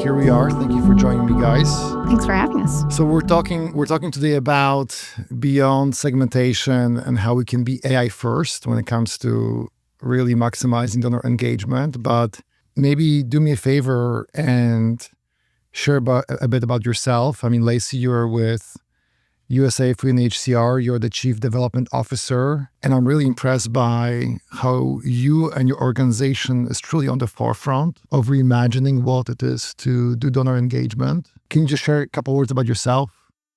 here we are. Thank you for joining me, guys. Thanks for having us. So we're talking today about beyond segmentation and how we can be AI first when it comes to really maximizing donor engagement. But maybe do me a favor and share a bit about yourself. I mean, Lacey, you're with USA for UNHCR. You're the Chief Development Officer. And I'm really impressed by how you and your organization is truly on the forefront of reimagining what it is to do donor engagement. Can you just share a couple words about yourself?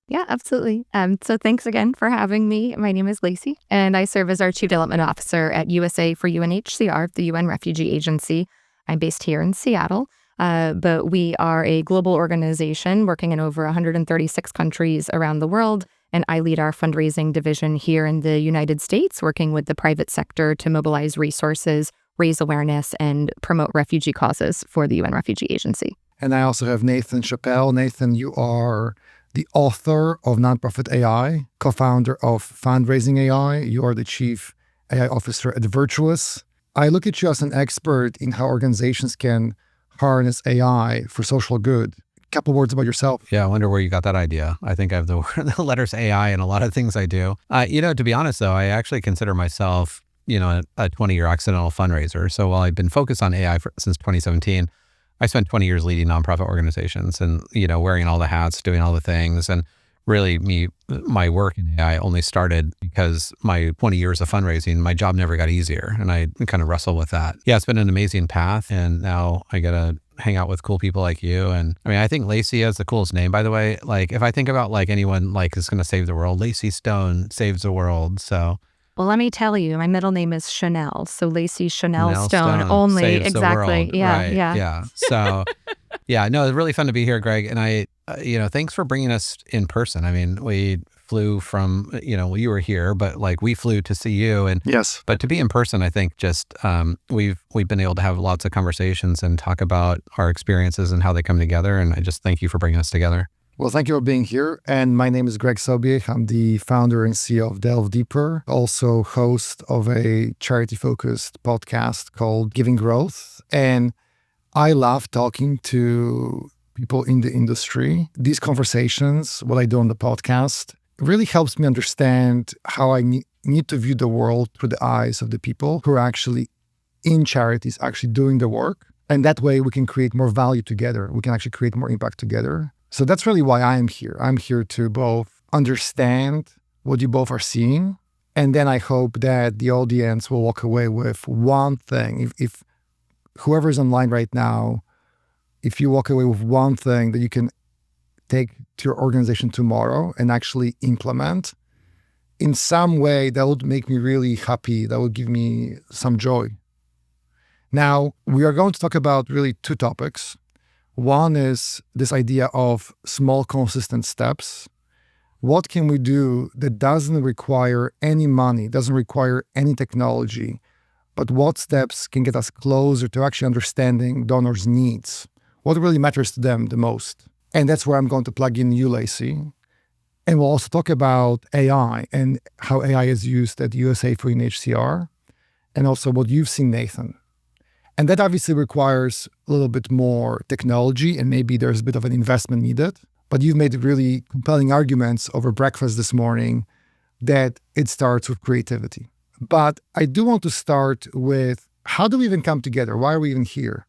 Yeah, absolutely. So thanks again for having me. My name is Lacey, and I serve as our Chief Development Officer at USA for UNHCR, the UN Refugee Agency. I'm based here in Seattle. But we are a global organization working in over 136 countries around the world, and I lead our fundraising division here in the United States, working with the private sector to mobilize resources, raise awareness, and promote refugee causes for the UN Refugee Agency. And I also have Nathan Chappell. Nathan, you are the author of Nonprofit AI, co-founder of Fundraising.AI. You are the Chief AI Officer at Virtuous. I look at you as an expert in how organizations can harness AI for social good. A couple words about yourself. Yeah, I wonder where you got that idea. I think I have the letters AI in a lot of things I do. To be honest, though, I actually consider myself, a 20-year accidental fundraiser. So while I've been focused on AI since 2017, I spent 20 years leading nonprofit organizations and, wearing all the hats, doing all the things. And really my work in AI only started because my 20 years of fundraising, my job never got easier. And I kind of wrestle with that. Yeah, it's been an amazing path. And now I get to hang out with cool people like you. And I think Lacey has the coolest name, by the way. Like if I think about anyone is going to save the world, Lacey Stone saves the world. So. Well, let me tell you, my middle name is Chanel. So Lacey Chanel Stone only. Saves Exactly. The world. Yeah. Right. Yeah. Yeah. So yeah, no, it's really fun to be here, Greg. And I, thanks for bringing us in person. We flew from, you were here, but we flew to see you. And yes, but to be in person, I think just we've been able to have lots of conversations and talk about our experiences and how they come together. And I just thank you for bringing us together. Well, thank you for being here. And my name is Greg Sobiech. I'm the founder and CEO of Delve Deeper, also host of a charity-focused podcast called Giving Growth. And I love talking to people in the industry. These conversations, what I do on the podcast, really helps me understand how I need to view the world through the eyes of the people who are actually in charities, actually doing the work. And that way we can create more value together. We can actually create more impact together. So that's really why I'm here. I'm here to both understand what you both are seeing, and then I hope that the audience will walk away with one thing. If whoever's online right now, if you walk away with one thing that you can take to your organization tomorrow and actually implement, in some way that would make me really happy, that would give me some joy. Now, we are going to talk about really two topics. One is this idea of small, consistent steps. What can we do that doesn't require any money, doesn't require any technology, but what steps can get us closer to actually understanding donors' needs? What really matters to them the most? And that's where I'm going to plug in you, Lacey. And we'll also talk about AI and how AI is used at USA for UNHCR, and also what you've seen, Nathan. And that obviously requires a little bit more technology, and maybe there's a bit of an investment needed. But you've made really compelling arguments over breakfast this morning that it starts with creativity. But I do want to start with, how do we even come together? Why are we even here?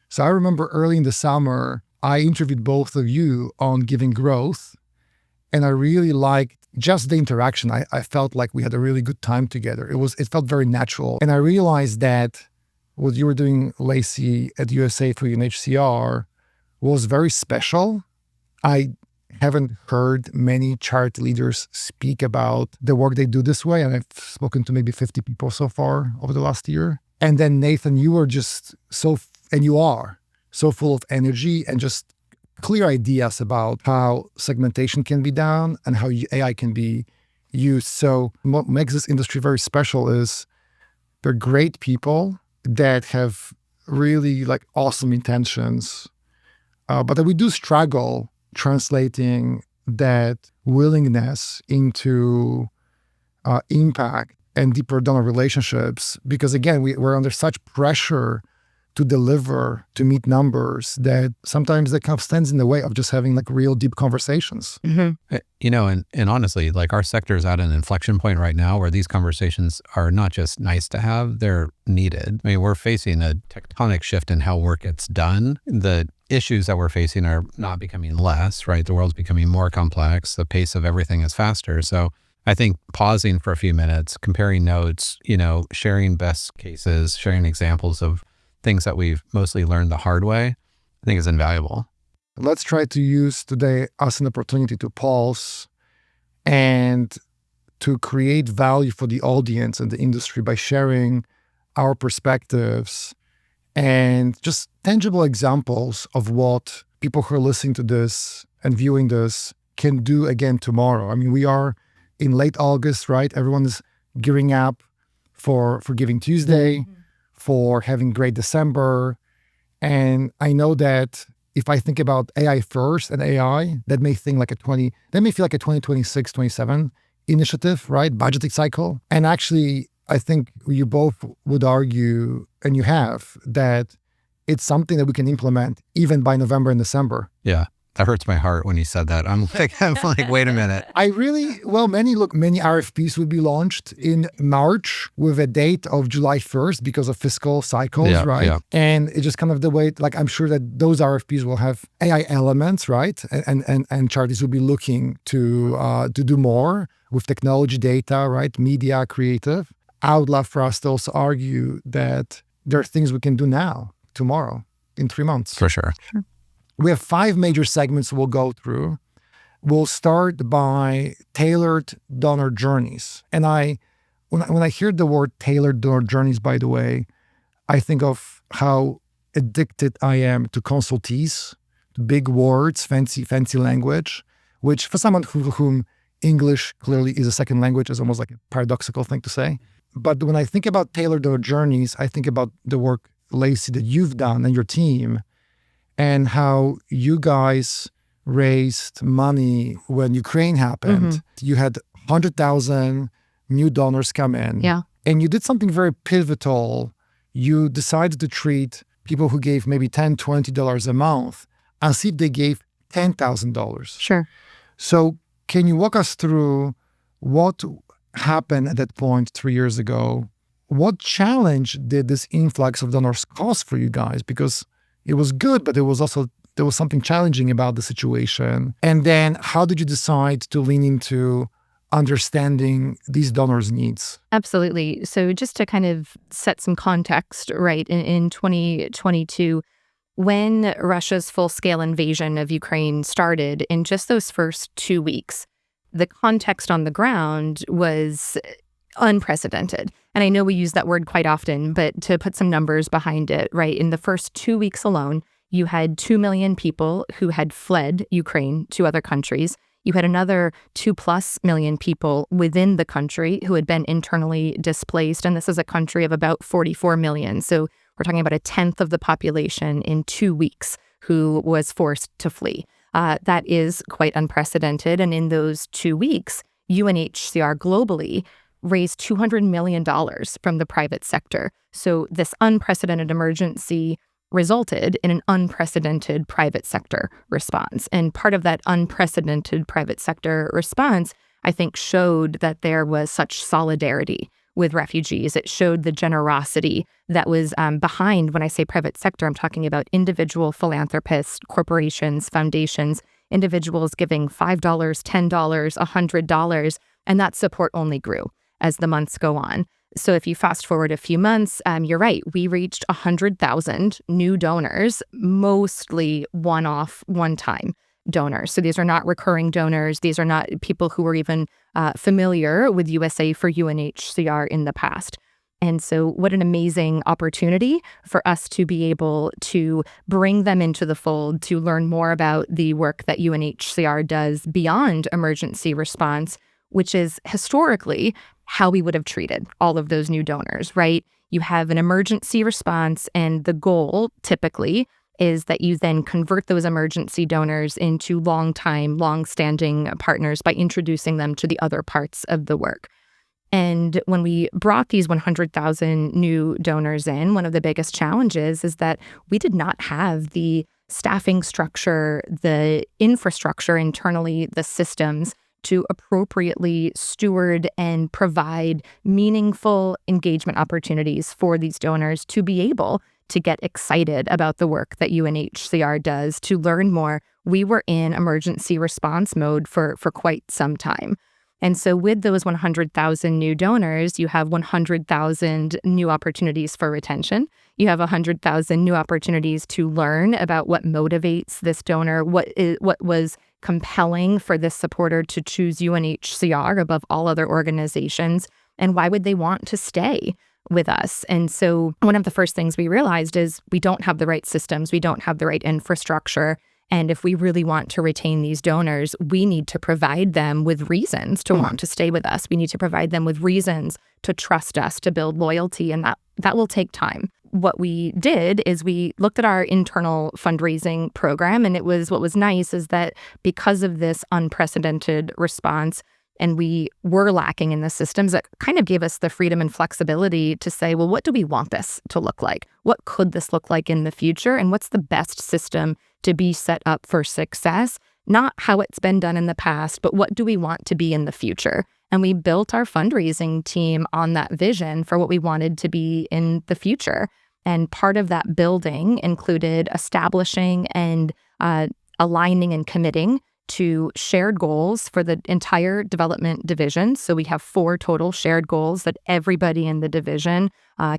So I remember early in the summer, I interviewed both of you on Giving Growth, and I really liked just the interaction. I felt like we had a really good time together. It felt very natural. And I realized that what you were doing, Lacey, at USA for UNHCR was very special. I haven't heard many charity leaders speak about the work they do this way, and I've spoken to maybe 50 people so far over the last year. And then Nathan, you were just you are so full of energy and just clear ideas about how segmentation can be done and how AI can be used. So what makes this industry very special is they're great people that have really awesome intentions, but that we do struggle translating that willingness into impact and deeper donor relationships, because again, we're under such pressure to deliver, to meet numbers, that sometimes that kind of stands in the way of just having like real deep conversations. And honestly, like our sector is at an inflection point right now where these conversations are not just nice to have, they're needed. I mean, we're facing a tectonic shift in how work gets done. The issues that we're facing are not becoming less, right? The world's becoming more complex. The pace of everything is faster. So I think pausing for a few minutes, comparing notes, sharing best cases, sharing examples of things that we've mostly learned the hard way, I think is invaluable. Let's try to use today as an opportunity to pause and to create value for the audience and the industry by sharing our perspectives and just tangible examples of what people who are listening to this and viewing this can do again tomorrow. I mean, we are in late August, right? Everyone is gearing up for Giving Tuesday, for having great December. And I know that if I think about AI first and AI, that may feel like a 2026, 27 initiative, right? Budgeting cycle. And actually, I think you both would argue, and you have, that it's something that we can implement even by November and December. Yeah. That hurts my heart when you said that. I'm like, wait a minute. Many RFPs will be launched in March with a date of July 1st because of fiscal cycles, right? Yeah. And it's just kind of the way, like, I'm sure that those RFPs will have AI elements, right? And charities will be looking to do more with technology, data, right? Media, creative. I would love for us to also argue that there are things we can do now, tomorrow, in 3 months. For sure. We have 5 major segments we'll go through. We'll start by tailored donor journeys. And when I hear the word tailored donor journeys, by the way, I think of how addicted I am to consultees, to big words, fancy language, which for someone whom English clearly is a second language is almost like a paradoxical thing to say. But when I think about tailored donor journeys, I think about the work, Lacey, that you've done and your team, and how you guys raised money when Ukraine happened. You had 100,000 new donors come in. Yeah. And you did something very pivotal. You decided to treat people who gave maybe $10, $20 a month as if they gave $10,000. Sure. So can you walk us through what happened at that point 3 years ago? What challenge did this influx of donors cause for you guys? Because it was good, but there was something challenging about the situation. And then how did you decide to lean into understanding these donors' needs? Absolutely. So just to kind of set some context, right, in 2022, when Russia's full-scale invasion of Ukraine started, in just those first 2 weeks, the context on the ground was unprecedented. And I know we use that word quite often, but to put some numbers behind it, right? In the first 2 weeks alone, you had 2 million people who had fled Ukraine to other countries. You had another 2+ million people within the country who had been internally displaced. And this is a country of about 44 million. So we're talking about a tenth of the population in 2 weeks who was forced to flee. That is quite unprecedented. And in those 2 weeks, UNHCR globally raised $200 million from the private sector. So this unprecedented emergency resulted in an unprecedented private sector response. And part of that unprecedented private sector response, I think, showed that there was such solidarity with refugees. It showed the generosity that was behind, when I say private sector, I'm talking about individual philanthropists, corporations, foundations, individuals giving $5, $10, $100, and that support only grew as the months go on. So if you fast forward a few months, you're right, we reached 100,000 new donors, mostly one-off, one-time donors. So these are not recurring donors. These are not people who were even familiar with USA for UNHCR in the past. And so what an amazing opportunity for us to be able to bring them into the fold, to learn more about the work that UNHCR does beyond emergency response, which is historically how we would have treated all of those new donors, right? You have an emergency response, and the goal typically is that you then convert those emergency donors into long-standing partners by introducing them to the other parts of the work. And when we brought these 100,000 new donors in, one of the biggest challenges is that we did not have the staffing structure, the infrastructure internally, the systems to appropriately steward and provide meaningful engagement opportunities for these donors to be able to get excited about the work that UNHCR does, to learn more. We were in emergency response mode for quite some time. And so with those 100,000 new donors, you have 100,000 new opportunities for retention. You have 100,000 new opportunities to learn about what motivates this donor, what was compelling for this supporter to choose UNHCR above all other organizations, and why would they want to stay with us. And so one of the first things we realized is we don't have the right systems, we don't have the right infrastructure. And if we really want to retain these donors, we need to provide them with reasons to want to stay with us. We need to provide them with reasons to trust us, to build loyalty, and that will take time. What we did is we looked at our internal fundraising program, and what was nice is that because of this unprecedented response, and we were lacking in the systems, that kind of gave us the freedom and flexibility to say, well, what do we want this to look like? What could this look like in the future? And what's the best system to be set up for success? Not how it's been done in the past, but what do we want to be in the future? And we built our fundraising team on that vision for what we wanted to be in the future. And part of that building included establishing and aligning and committing to shared goals for the entire development division. So we have 4 total shared goals that everybody in the division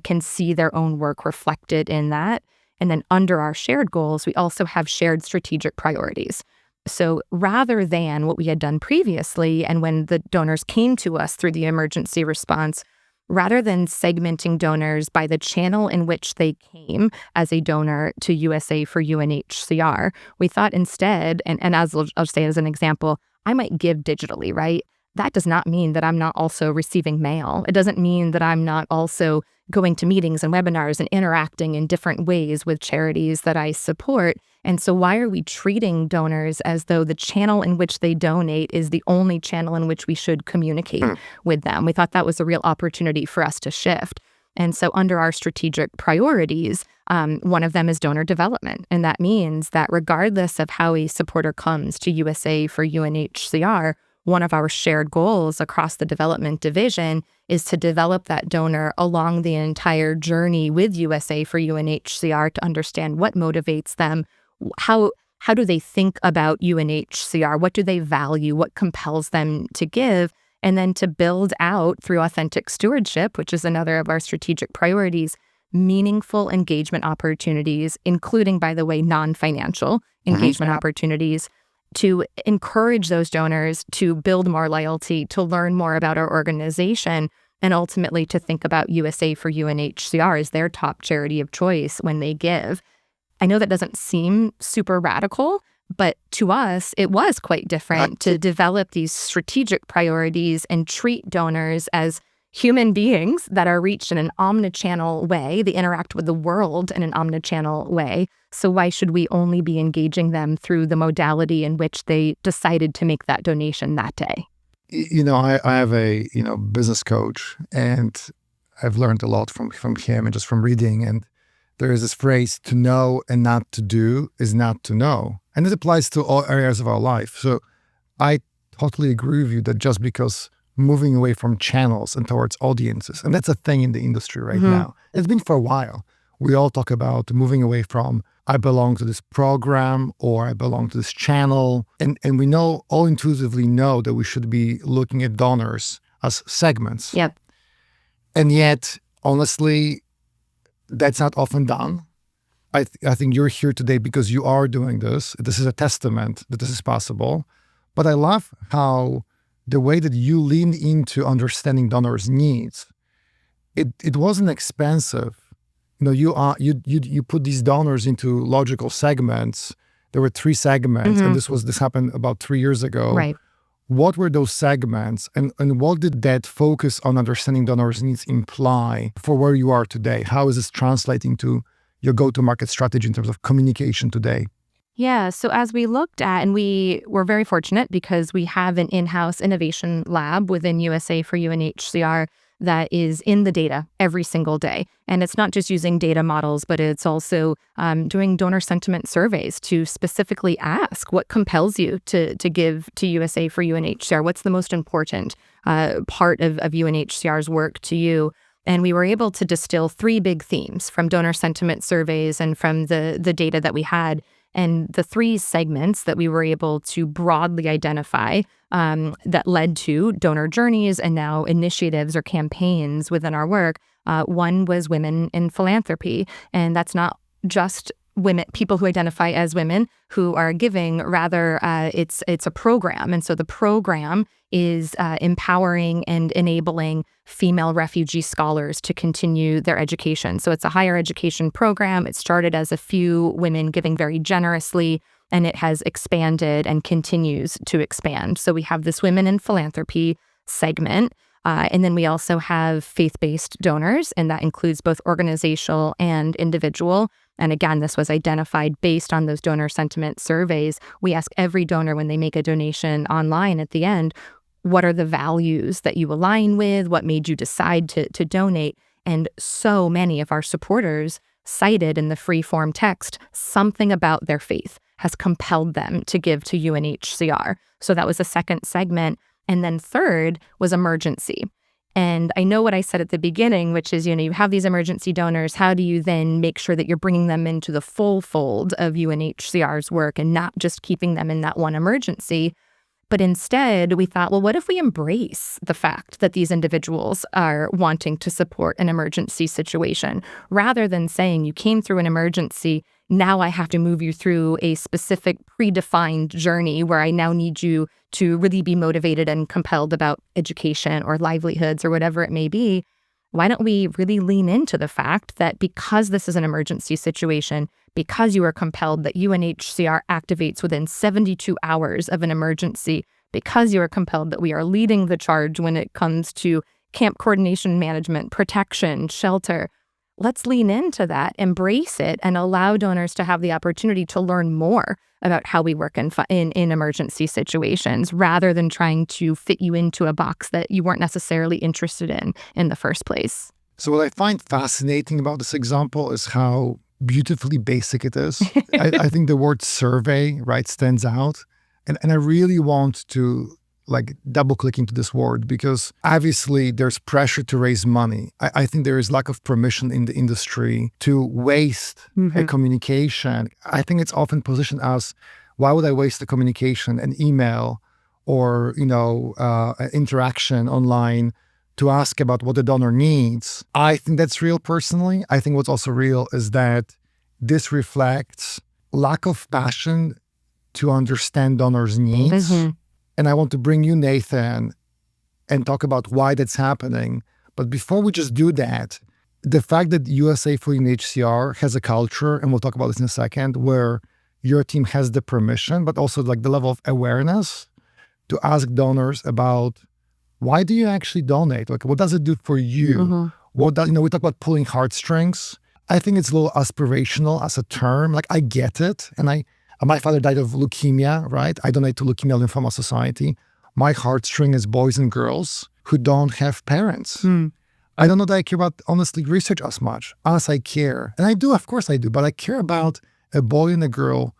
can see their own work reflected in that. And then under our shared goals, we also have shared strategic priorities. So rather than what we had done previously, and when the donors came to us through the emergency response, rather than segmenting donors by the channel in which they came as a donor to USA for UNHCR, we thought instead, and as I'll say as an example, I might give digitally, right? That does not mean that I'm not also receiving mail. It doesn't mean that I'm not also going to meetings and webinars and interacting in different ways with charities that I support. And so why are we treating donors as though the channel in which they donate is the only channel in which we should communicate with them? We thought that was a real opportunity for us to shift. And so under our strategic priorities, one of them is donor development. And that means that regardless of how a supporter comes to USA for UNHCR, one of our shared goals across the development division is to develop that donor along the entire journey with USA for UNHCR to understand what motivates them, how do they think about UNHCR, what do they value, what compels them to give, and then to build out through authentic stewardship, which is another of our strategic priorities, meaningful engagement opportunities, including, by the way, non-financial engagement opportunities, to encourage those donors to build more loyalty, to learn more about our organization, and ultimately to think about USA for UNHCR as their top charity of choice when they give. I know that doesn't seem super radical, but to us, it was quite different to develop these strategic priorities and treat donors as human beings that are reached in an omnichannel way. They interact with the world in an omnichannel way. So why should we only be engaging them through the modality in which they decided to make that donation that day? I have a business coach, and I've learned a lot from him and just from reading. And there is this phrase, to know and not to do is not to know. And it applies to all areas of our life. So I totally agree with you that just because moving away from channels and towards audiences, and that's a thing in the industry right now. It's been for a while. We all talk about moving away from, I belong to this program or I belong to this channel. And we all intuitively know that we should be looking at donors as segments. Yep. And yet, honestly, that's not often done. I think you're here today because you are doing this. This is a testament that this is possible. But I love how the way that you leaned into understanding donors' needs, it wasn't expensive. You put these donors into logical segments. There were 3 segments, and this happened about 3 years ago. Right. What were those segments, and what did that focus on understanding donors' needs imply for where you are today? How is this translating to your go-to-market strategy in terms of communication today? Yeah. So as we looked at, and we were very fortunate because we have an in-house innovation lab within USA for UNHCR that is in the data every single day. And it's not just using data models, but it's also doing donor sentiment surveys to specifically ask what compels you to give to USA for UNHCR. What's the most important part of UNHCR's work to you? And we were able to distill 3 big themes from donor sentiment surveys and from the data that we had. And the 3 segments that we were able to broadly identify that led to donor journeys and now initiatives or campaigns within our work. One was women in philanthropy. And that's not just women, people who identify as women who are giving, rather it's a program. And so the program is empowering and enabling female refugee scholars to continue their education. So it's a higher education program. It started as a few women giving very generously, and it has expanded and continues to expand. So we have this women in philanthropy segment. And then we also have faith-based donors, and that includes both organizational and individual. And again, this was identified based on those donor sentiment surveys. We ask every donor when they make a donation online at the end, what are the values that you align with? What made you decide to donate? And so many of our supporters cited in the free form text something about their faith has compelled them to give to UNHCR. So that was the second segment. And then third was emergency. And I know what I said at the beginning, which is, you have these emergency donors. How do you then make sure that you're bringing them into the full fold of UNHCR's work and not just keeping them in that one emergency? But instead, we thought, well, what if we embrace the fact that these individuals are wanting to support an emergency situation, rather than saying you came through an emergency, now I have to move you through a specific predefined journey where I now need you to really be motivated and compelled about education or livelihoods or whatever it may be. Why don't we really lean into the fact that because this is an emergency situation, because you are compelled that UNHCR activates within 72 hours of an emergency, because you are compelled that we are leading the charge when it comes to camp coordination management, protection, shelter, let's lean into that, embrace it, and allow donors to have the opportunity to learn more about how we work in emergency situations, rather than trying to fit you into a box that you weren't necessarily interested in the first place. So what I find fascinating about this example is how beautifully basic it is. I think the word survey, right, stands out. And I really want to double click into this word, because obviously there's pressure to raise money. I think there is lack of permission in the industry to waste a communication. I think it's often positioned as, why would I waste the communication, an email or, an interaction online to ask about what the donor needs? I think that's real personally. I think what's also real is that this reflects lack of passion to understand donors' needs. And I want to bring you, Nathan, and talk about why that's happening. But before we just do that, the fact that USA for UNHCR has a culture, and we'll talk about this in a second, where your team has the permission, but also the level of awareness to ask donors about, why do you actually donate? What does it do for you? What does, we talk about pulling heartstrings. I think it's a little aspirational as a term. I get it. And my father died of leukemia, right? I donate to Leukemia Lymphoma Society. My heartstring is boys and girls who don't have parents. I don't know that I care about, honestly, research as much as I care. And I do, of course I do, but I care about a boy and a girl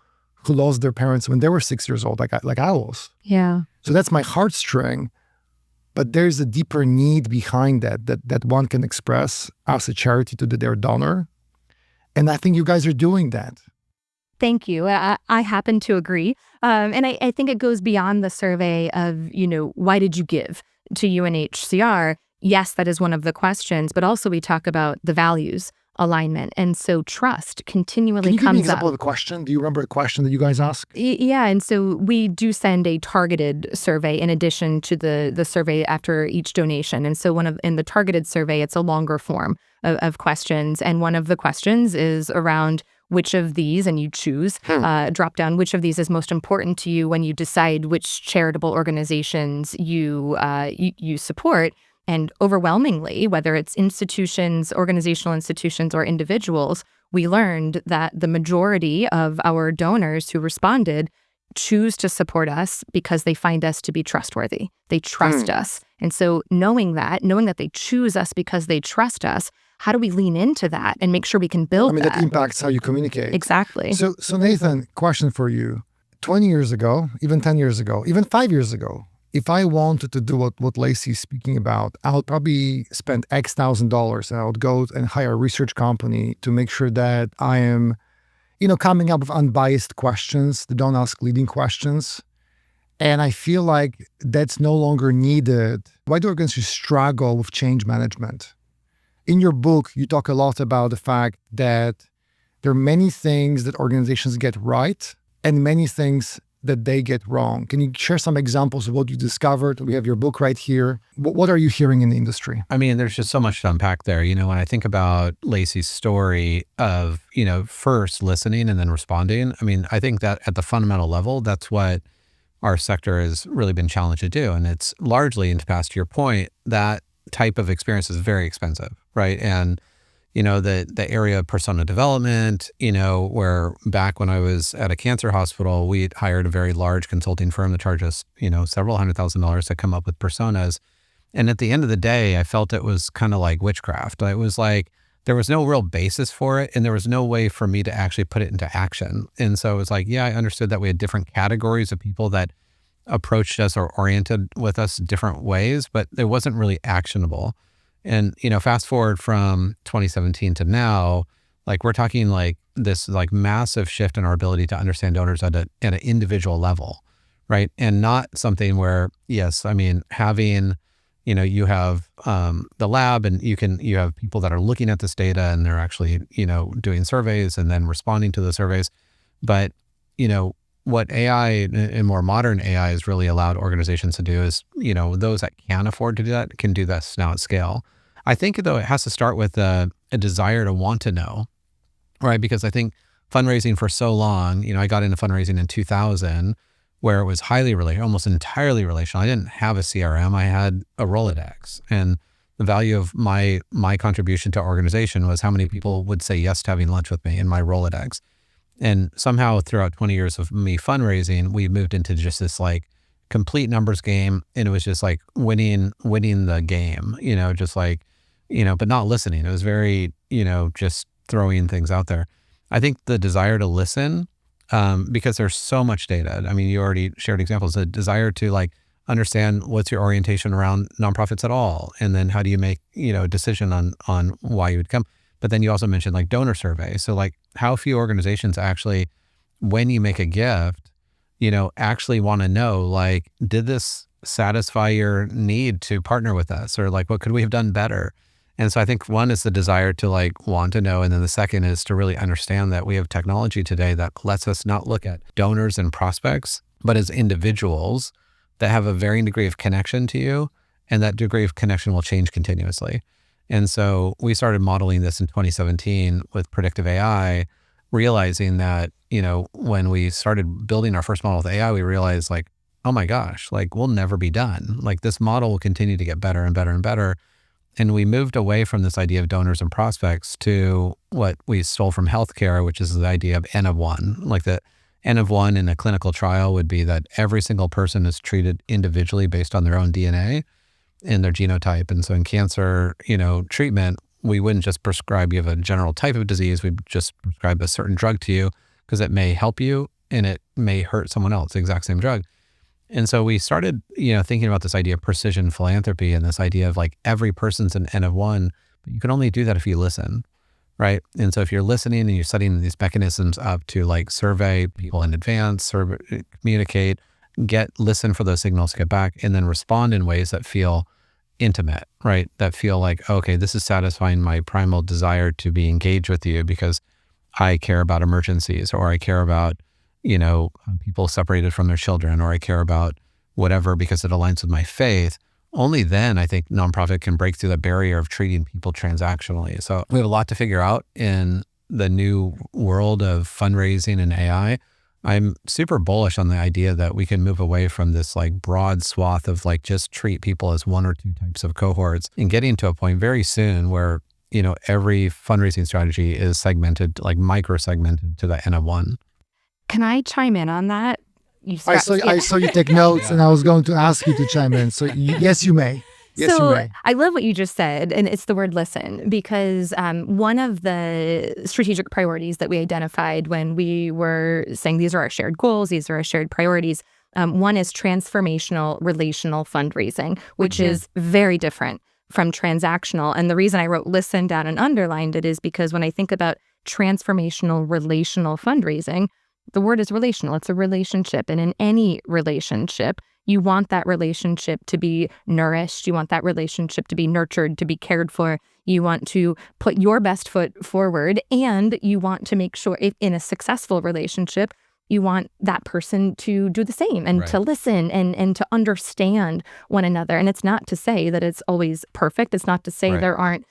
who lost their parents when they were 6 years old, like I was. Yeah. So that's my heartstring. But there's a deeper need behind that one can express as a charity to their donor. And I think you guys are doing that. Thank you. I happen to agree. And I think it goes beyond the survey of, why did you give to UNHCR? Yes, that is one of the questions, but also we talk about the values alignment. And so trust continually Can you give me an comes example up. of a question? Do you remember a question that you guys ask? Yeah, and so we do send a targeted survey in addition to the survey after each donation. And so in the targeted survey, it's a longer form of questions. And one of the questions is around which of these, and you choose, drop down, which of these is most important to you when you decide which charitable organizations you support. And overwhelmingly, whether it's institutions, organizational institutions, or individuals, we learned that the majority of our donors who responded choose to support us because they find us to be trustworthy. They trust us. And so knowing that they choose us because they trust us, how do we lean into that and make sure we can build that? That impacts how you communicate. Exactly. So Nathan, question for you. 20 years ago, even 10 years ago, even 5 years ago, if I wanted to do what Lacey is speaking about, I would probably spend X $1,000 and I would go and hire a research company to make sure that I am, coming up with unbiased questions that don't ask leading questions. And I feel like that's no longer needed. Why do organizations struggle with change management? In your book, you talk a lot about the fact that there are many things that organizations get right and many things that they get wrong. Can you share some examples of what you discovered? We have your book right here. What are you hearing in the industry? There's just so much to unpack there. When I think about Lacey's story of, first listening and then responding, I think that at the fundamental level, that's what our sector has really been challenged to do. And it's largely, and to pass to your point, that type of experience is very expensive, right? And the area of persona development, where back when I was at a cancer hospital, we hired a very large consulting firm that charged us, several $100,000 to come up with personas. And at the end of the day, I felt it was kind of like witchcraft. It was like, there was no real basis for it. And there was no way for me to actually put it into action. And so it was like, yeah, I understood that we had different categories of people that approached us or oriented with us different ways, but it wasn't really actionable. And, fast forward from 2017 to now, we're talking this massive shift in our ability to understand donors at an individual level, right? And not something where, yes, having, you have the lab and you have people that are looking at this data and they're actually, doing surveys and then responding to the surveys. But, what AI and more modern AI has really allowed organizations to do is, those that can afford to do that can do this now at scale. I think, though, it has to start with a desire to want to know, right? Because I think fundraising for so long, I got into fundraising in 2000, where it was highly relational, almost entirely relational. I didn't have a CRM. I had a Rolodex. And the value of my contribution to organization was how many people would say yes to having lunch with me in my Rolodex. And somehow throughout 20 years of me fundraising, we moved into just this complete numbers game. And it was just winning the game, but not listening. It was very, just throwing things out there. I think the desire to listen, because there's so much data. You already shared examples, the desire to understand what's your orientation around nonprofits at all. And then how do you make, a decision on why you would come. But then you also mentioned donor survey. So how few organizations actually, when you make a gift, actually want to know, did this satisfy your need to partner with us? Or what could we have done better? And so I think one is the desire to want to know. And then the second is to really understand that we have technology today that lets us not look at donors and prospects, but as individuals that have a varying degree of connection to you. And that degree of connection will change continuously. And so we started modeling this in 2017 with predictive AI, realizing that, when we started building our first model with AI, we realized oh my gosh, we'll never be done. This model will continue to get better and better and better. And we moved away from this idea of donors and prospects to what we stole from healthcare, which is the idea of N of one. The N of one in a clinical trial would be that every single person is treated individually based on their own DNA and their genotype. And so in cancer, treatment, we wouldn't just prescribe you have a general type of disease. We'd just prescribe a certain drug to you because it may help you and it may hurt someone else, the exact same drug. And so we started, thinking about this idea of precision philanthropy and this idea of every person's an N of one, but you can only do that if you listen, right? And so if you're listening and you're setting these mechanisms up to survey people in advance, communicate, listen for those signals to get back, and then respond in ways that feel intimate, right? That feel okay, this is satisfying my primal desire to be engaged with you because I care about emergencies, or I care about, people separated from their children, or I care about whatever because it aligns with my faith. Only then I think nonprofit can break through the barrier of treating people transactionally. So we have a lot to figure out in the new world of fundraising and AI. I'm super bullish on the idea that we can move away from this broad swath of just treat people as one or two types of cohorts, and getting to a point very soon where every fundraising strategy is segmented, like micro-segmented to the N of one. Can I chime in on that? I saw you take notes, and I was going to ask you to chime in. So yes, you may. Yes, you may. I love what you just said, and it's the word listen, because one of the strategic priorities that we identified when we were saying these are our shared goals, these are our shared priorities, one is transformational relational fundraising, which is very different from transactional. And the reason I wrote listen down and underlined it is because when I think about transformational relational fundraising, the word is relational. It's a relationship. And in any relationship, you want that relationship to be nourished. You want that relationship to be nurtured, to be cared for. You want to put your best foot forward, and you want to make sure in a successful relationship, you want that person to do the same and to listen and to understand one another. And it's not to say that it's always perfect. It's not to say there aren't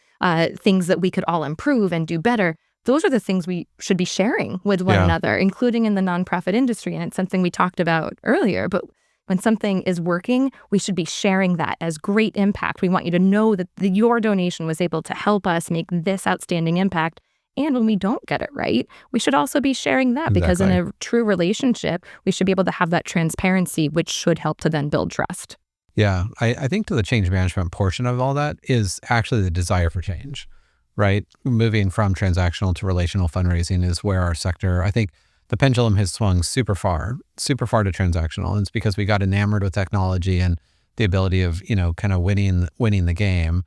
things that we could all improve and do better. Those are the things we should be sharing with one another, including in the nonprofit industry. And it's something we talked about earlier. But when something is working, we should be sharing that as great impact. We want you to know that your donation was able to help us make this outstanding impact. And when we don't get it right, we should also be sharing that, because in a true relationship, we should be able to have that transparency, which should help to then build trust. Yeah, I think to the change management portion of all that is actually the desire for change, right? Moving from transactional to relational fundraising is where our sector, I think the pendulum has swung super far to transactional. And it's because we got enamored with technology and the ability of, kind of winning the game.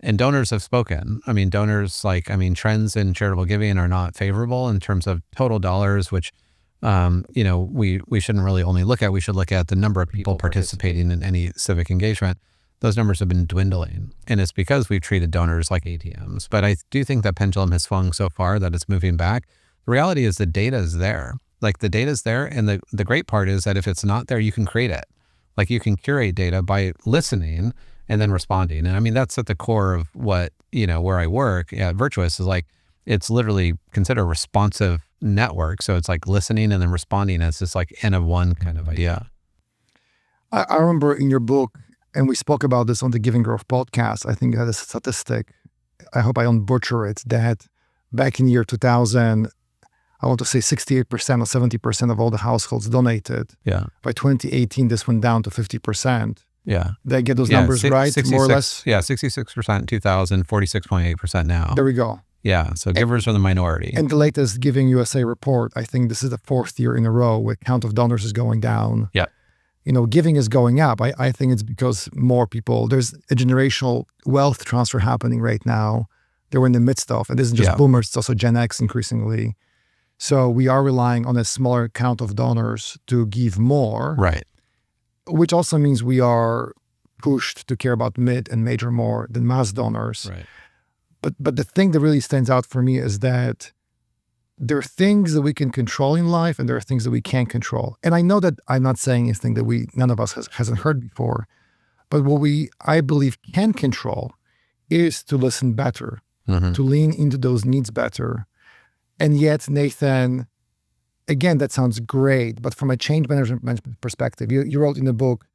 And donors have spoken. Trends in charitable giving are not favorable in terms of total dollars, which, we shouldn't really only look at. We should look at the number of people participating in any civic engagement. Those numbers have been dwindling. And it's because we've treated donors like ATMs. But I do think that pendulum has swung so far that it's moving back. The reality is the data is there. Like the data is there. And the great part is that if it's not there, you can create it. Like you can curate data by listening and then responding. And that's at the core of what, where I work at Virtuous is like, it's literally considered a responsive network. So it's like listening and then responding. It's just like N of one kind of idea. I remember in your book, and we spoke about this on the Giving Growth podcast, I think you had a statistic, I hope I don't butcher it, that back in year 2000, I want to say 68% or 70% of all the households donated. Yeah. By 2018, this went down to 50%. Yeah. Did I get those numbers right? 66, more or less? Yeah, 66% in 2000, 46.8% now. There we go. Yeah, so givers are the minority. And the latest Giving USA report, I think this is the fourth year in a row where count of donors is going down. Yeah. Giving is going up. I think it's because more people, there's a generational wealth transfer happening right now that we're in the midst of. And this isn't just boomers, it's also Gen X increasingly. So we are relying on a smaller count of donors to give more. Right. Which also means we are pushed to care about mid and major more than mass donors. Right. But the thing that really stands out for me is that there are things that we can control in life and there are things that we can't control. And I know that I'm not saying anything that none of us hasn't heard before, but what I believe can control is to listen better, to lean into those needs better. And yet, Nathan, again, that sounds great, but from a change management perspective, you wrote in the book,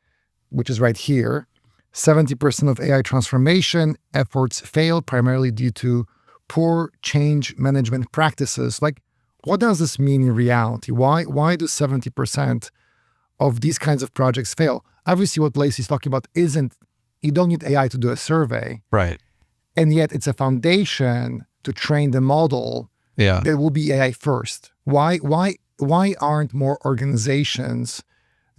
which is right here, 70% of AI transformation efforts fail primarily due to poor change management practices. Like, what does this mean in reality? Why do 70% of these kinds of projects fail? Obviously, what Lacey's talking about isn't, you don't need AI to do a survey. Right. And yet it's a foundation to train the model that will be AI first. Why aren't more organizations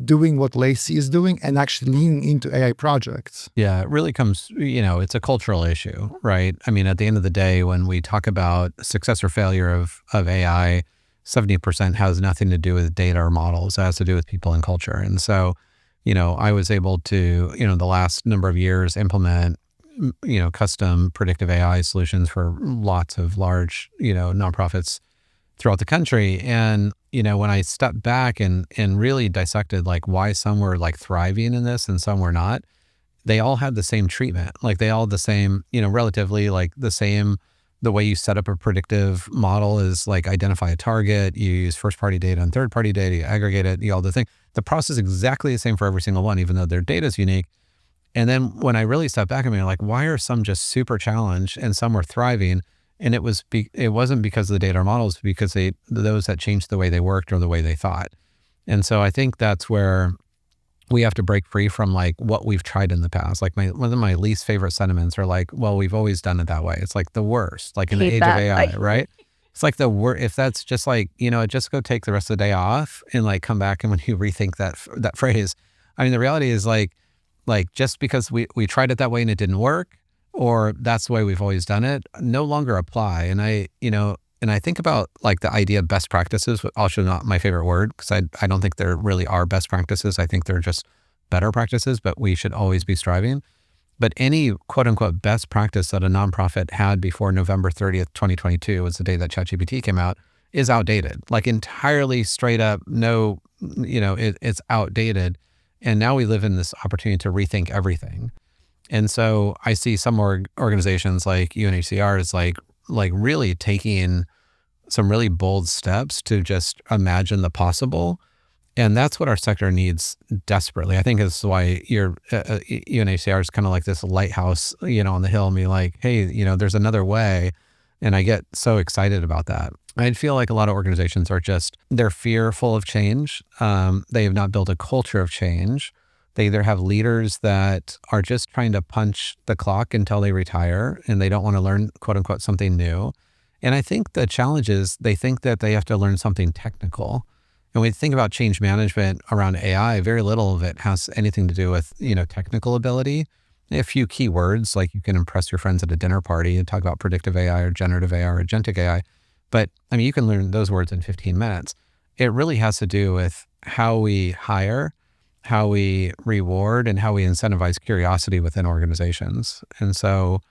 doing what Lacey is doing and actually leaning into AI projects? Yeah, it really comes, it's a cultural issue, right? At the end of the day, when we talk about success or failure of AI, 70% has nothing to do with data or models. It has to do with people and culture. And so, I was able to, the last number of years implement, custom predictive AI solutions for lots of large, nonprofits throughout the country. And, when I stepped back and really dissected like why some were like thriving in this and some were not, they all had the same treatment. Like they all had the same, relatively like the same, the way you set up a predictive model is like identify a target, you use first party data and third party data, you aggregate it, all the thing. The process is exactly the same for every single one, even though their data is unique. And then when I really stepped back, I'm like, why are some just super challenged and some were thriving? And it wasn't because of the data or models, because those that changed the way they worked or the way they thought. And so I think that's where we have to break free from like what we've tried in the past. Like one of my least favorite sentiments are like, well, we've always done it that way. It's like the worst, like in the age of AI, right? It's like the worst. If that's just like, just go take the rest of the day off and like come back. And when you rethink that phrase, the reality is like just because we tried it that way and it didn't work, or that's the way we've always done it, no longer apply. And I think about like the idea of best practices, also not my favorite word, because I don't think there really are best practices. I think they're just better practices, but we should always be striving. But any quote unquote best practice that a nonprofit had before November 30th, 2022 was the day that ChatGPT came out, is outdated, like entirely straight up. No, it's outdated. And now we live in this opportunity to rethink everything. And so I see some organizations like UNHCR is like really taking some really bold steps to just imagine the possible. And that's what our sector needs desperately. I think that's why your UNHCR is kind of like this lighthouse, on the hill, and be like, hey, there's another way. And I get so excited about that. I feel like a lot of organizations they're fearful of change. They have not built a culture of change. They either have leaders that are just trying to punch the clock until they retire, and they don't want to learn, quote unquote, something new. And I think the challenge is they think that they have to learn something technical. And when we think about change management around AI, very little of it has anything to do with, technical ability. A few key words, like you can impress your friends at a dinner party and talk about predictive AI or generative AI or agentic AI. But you can learn those words in 15 minutes. It really has to do with how we hire, how we reward, and how we incentivize curiosity within organizations. And so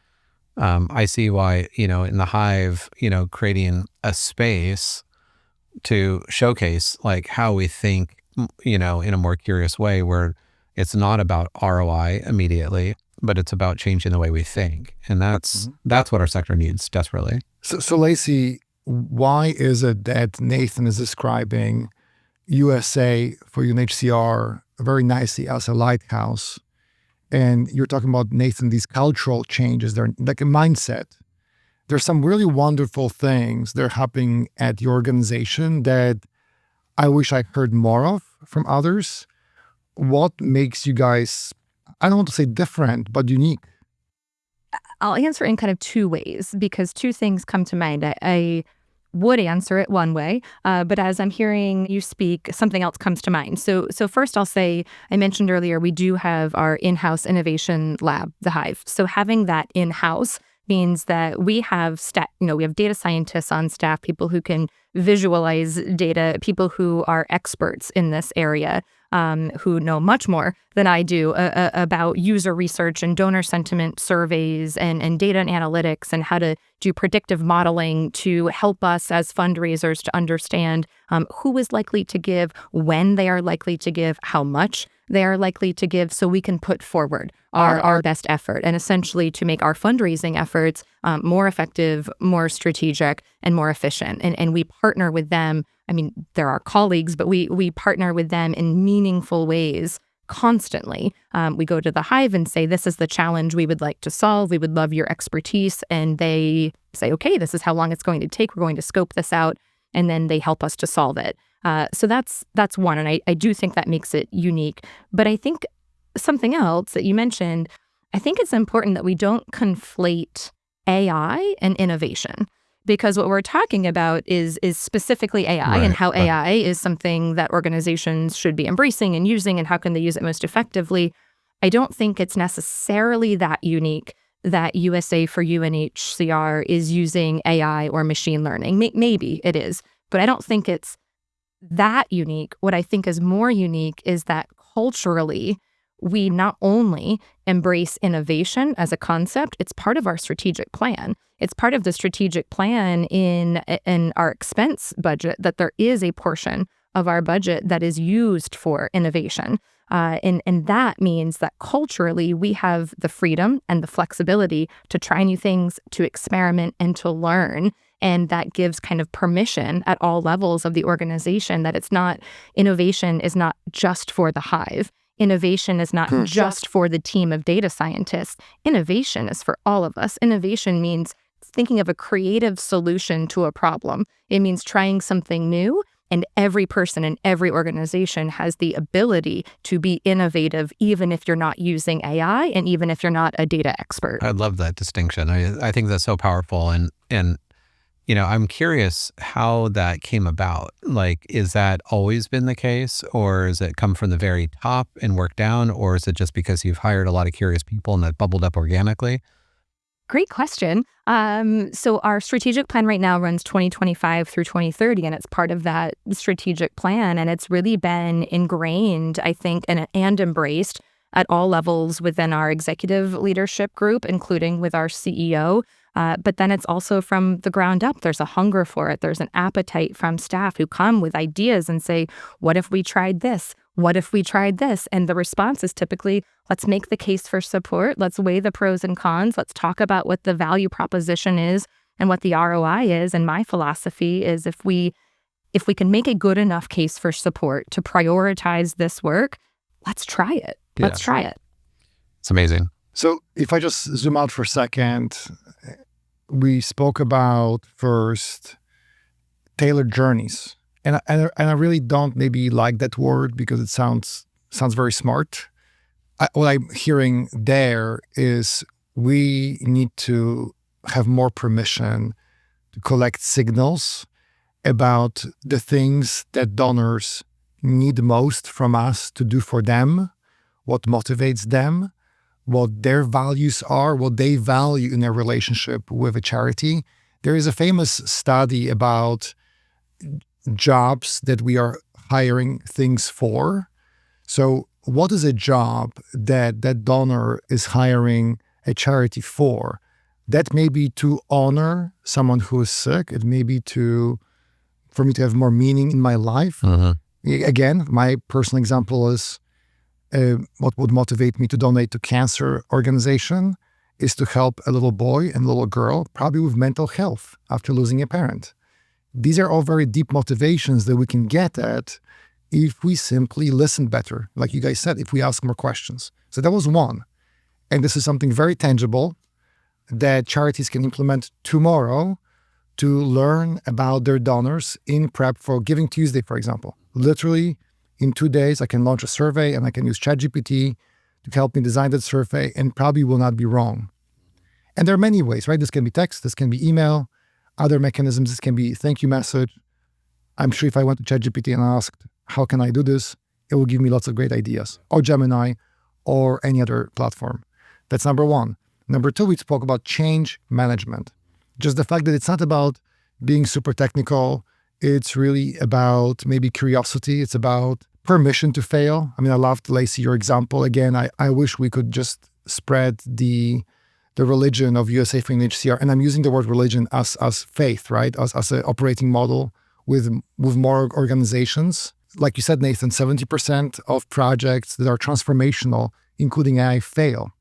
I see why, in the Hive, creating a space to showcase like how we think, in a more curious way, where it's not about ROI immediately, but it's about changing the way we think. And that's what our sector needs desperately. So Lacey, why is it that Nathan is describing USA for UNHCR very nicely as a lighthouse? And you're talking about, Nathan, these cultural changes, they're like a mindset. There's some really wonderful things that are happening at your organization that I wish I heard more of from others. What makes you guys, I don't want to say different, but unique? I'll answer in kind of two ways, because two things come to mind. I would answer it one way, but as I'm hearing you speak, something else comes to mind. So first I'll say, I mentioned earlier, we do have our in-house innovation lab, the Hive. So having that in-house means that we have we have data scientists on staff, people who can visualize data, people who are experts in this area, who know much more than I do about user research and donor sentiment surveys and data and analytics, and how to do predictive modeling to help us as fundraisers to understand who is likely to give, when they are likely to give, how much they are likely to give, so we can put forward our best effort, and essentially to make our fundraising efforts more effective, more strategic, and more efficient. And we partner with them. They're our colleagues, but we partner with them in meaningful ways constantly. We go to the Hive and say, this is the challenge we would like to solve. We would love your expertise. And they say, okay, this is how long it's going to take. We're going to scope this out. And then they help us to solve it. So that's one. And I do think that makes it unique. But I think something else that you mentioned, I think it's important that we don't conflate AI and innovation. Because what we're talking about is specifically AI, and how AI is something that organizations should be embracing and using, and how can they use it most effectively. I don't think it's necessarily that unique that USA for UNHCR is using AI or machine learning. Maybe it is, but I don't think it's that unique. What I think is more unique is that culturally, we not only embrace innovation as a concept, it's part of our strategic plan. It's part of the strategic plan in our expense budget, that there is a portion of our budget that is used for innovation. And that means that culturally, we have the freedom and the flexibility to try new things, to experiment, and to learn. And that gives kind of permission at all levels of the organization that innovation is not just for the Hive. innovation is not just for the team of data scientists. Innovation is for all of us. Innovation means thinking of a creative solution to a problem. It means trying something new. And every person in every organization has the ability to be innovative, even if you're not using AI and even if you're not a data expert. I love that distinction. I think that's so powerful. And I'm curious how that came about. Like, is that always been the case, or has it come from the very top and worked down, or is it just because you've hired a lot of curious people and that bubbled up organically? Great question. So our strategic plan right now runs 2025 through 2030, and it's part of that strategic plan. And it's really been ingrained, I think, and embraced at all levels within our executive leadership group, including with our CEO. But then it's also from the ground up. There's a hunger for it. There's an appetite from staff who come with ideas and say, what if we tried this? What if we tried this? And the response is typically, let's make the case for support. Let's weigh the pros and cons. Let's talk about what the value proposition is and what the ROI is. And my philosophy is if we can make a good enough case for support to prioritize this work, let's try it. Let's try it. It's amazing. So if I just zoom out for a second, we spoke about first tailored journeys. And I really don't maybe like that word because it sounds very smart. What I'm hearing there is we need to have more permission to collect signals about the things that donors need most from us to do for them, what motivates them, what their values are, what they value in their relationship with a charity. There is a famous study about jobs that we are hiring things for. So what is a job that donor is hiring a charity for? That may be to honor someone who is sick. It may be for me to have more meaning in my life. Again, my personal example is what would motivate me to donate to cancer organization is to help a little boy and little girl, probably with mental health after losing a parent. These are all very deep motivations that we can get at if we simply listen better. Like you guys said, if we ask more questions. So that was one. And this is something very tangible that charities can implement tomorrow to learn about their donors in prep for Giving Tuesday, for example. Literally, in 2 days, I can launch a survey and I can use ChatGPT to help me design that survey and probably will not be wrong. And there are many ways, right? This can be text, this can be email, other mechanisms, this can be thank you message. I'm sure if I went to ChatGPT and asked, how can I do this? It will give me lots of great ideas, or Gemini, or any other platform. That's number one. Number two, we spoke about change management. Just the fact that it's not about being super technical. It's really about maybe curiosity. It's about permission to fail. I mean, I loved, Lacey, your example. Again, I wish we could just spread the religion of USA for UNHCR. And I'm using the word religion as faith, right? As an operating model with more organizations. Like you said, Nathan, 70% of projects that are transformational, including AI, fail.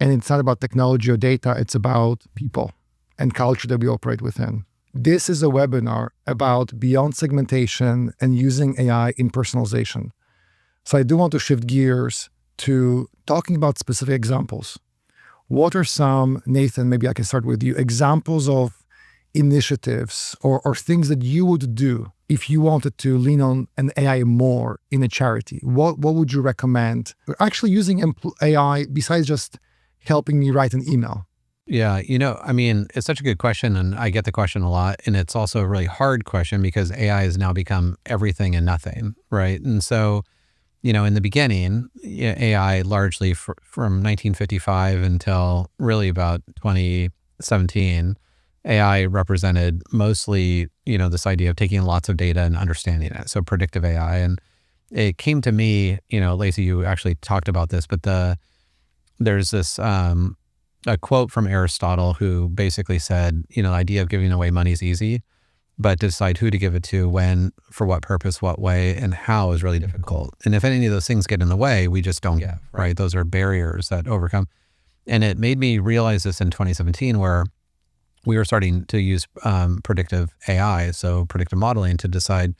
And it's not about technology or data. It's about people and culture that we operate within. This is a webinar about beyond segmentation and using AI in personalization. So I do want to shift gears to talking about specific examples. What are some, Nathan, maybe I can start with you, examples of initiatives or things that you would do if you wanted to lean on an AI more in a charity? What would you recommend? Actually using AI besides just helping me write an email. Yeah, I mean, it's such a good question, and I get the question a lot, and it's also a really hard question because AI has now become everything and nothing, right? And so, in the beginning, AI largely from 1955 until really about 2017, AI represented mostly, this idea of taking lots of data and understanding it. So predictive AI. And it came to me, Lacey, you actually talked about this, but there's this a quote from Aristotle who basically said, the idea of giving away money is easy, but to decide who to give it to, when, for what purpose, what way, and how is really difficult. And if any of those things get in the way, we just don't give, right? Those are barriers that overcome. And it made me realize this in 2017 where we were starting to use predictive AI, so predictive modeling, to decide,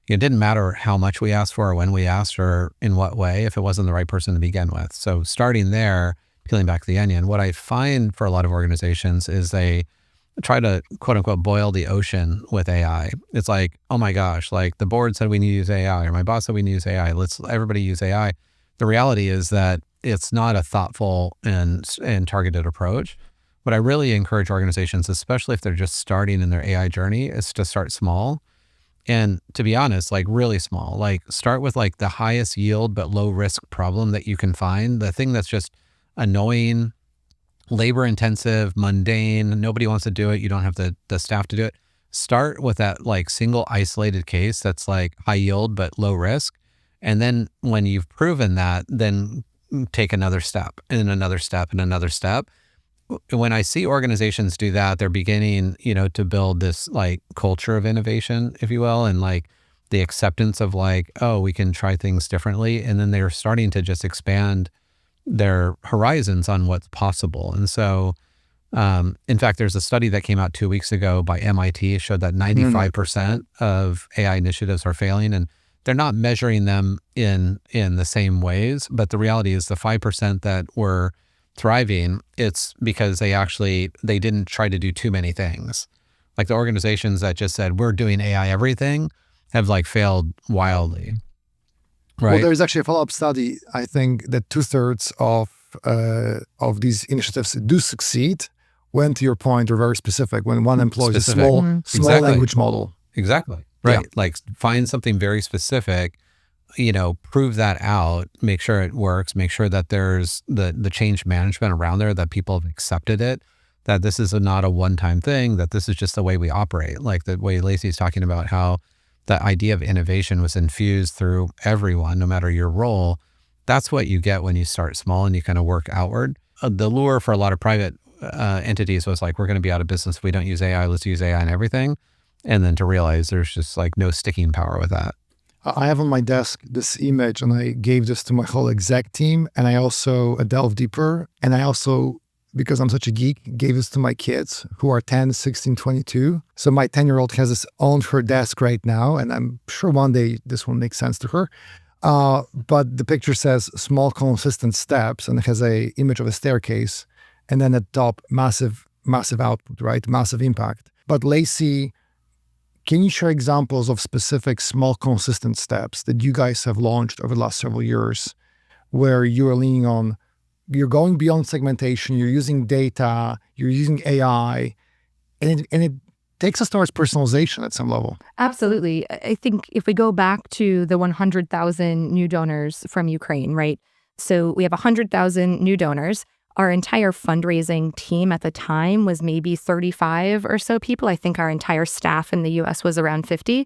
It didn't matter how much we asked for or when we asked or in what way if it wasn't the right person to begin with. So starting there, peeling back the onion, what I find for a lot of organizations is they try to quote unquote boil the ocean with AI. It's like, oh my gosh, like the board said we need to use AI, or my boss said we need to use AI. Let's everybody use AI. The reality is that it's not a thoughtful and targeted approach. What I really encourage organizations, especially if they're just starting in their AI journey, is to start small. And to be honest, like really small, like start with like the highest yield but low risk problem that you can find, the thing that's just annoying, labor intensive, mundane, nobody wants to do it. You don't have the staff to do it. Start with that like single isolated case that's like high yield but low risk. And then when you've proven that, then take another step and another step and another step. When I see organizations do that, they're beginning, to build this like culture of innovation, if you will, and like the acceptance of like, oh, we can try things differently. And then they're starting to just expand their horizons on what's possible. And so, in fact, there's a study that came out 2 weeks ago by MIT, showed that 95% of AI initiatives are failing, and they're not measuring them in the same ways. But the reality is the 5% that were thriving, it's because they didn't try to do too many things. Like the organizations that just said, we're doing AI everything, have like failed wildly. Right. Well, there's actually a follow-up study. I think that 2/3 of these initiatives do succeed when, to your point, are very specific. When one employs a small Exactly. language model. Exactly. Right. Yeah. Like find something very specific, prove that out, make sure it works, make sure that there's the change management around there, that people have accepted it, that this is not a one-time thing, that this is just the way we operate. Like the way Lacey's talking about how the idea of innovation was infused through everyone, no matter your role. That's what you get when you start small and you kind of work outward. The lure for a lot of private entities was like, we're going to be out of business if we don't use AI. Let's use AI in everything. And then to realize there's just like no sticking power with that. I have on my desk this image, and I gave this to my whole exec team, and I also delved deeper. And I also, because I'm such a geek, gave this to my kids who are 10, 16, 22. So my 10-year-old has this on her desk right now, and I'm sure one day this will make sense to her. But the picture says small, consistent steps, and it has a image of a staircase. And then at top, massive output, right? Massive impact. But Lacey, can you share examples of specific small, consistent steps that you guys have launched over the last several years where you are leaning on, you're going beyond segmentation, you're using data, you're using AI, and it takes us towards personalization at some level? Absolutely. I think if we go back to the 100,000 new donors from Ukraine, right? So we have 100,000 new donors. Our entire fundraising team at the time was maybe 35 or so people. I think our entire staff in the US was around 50.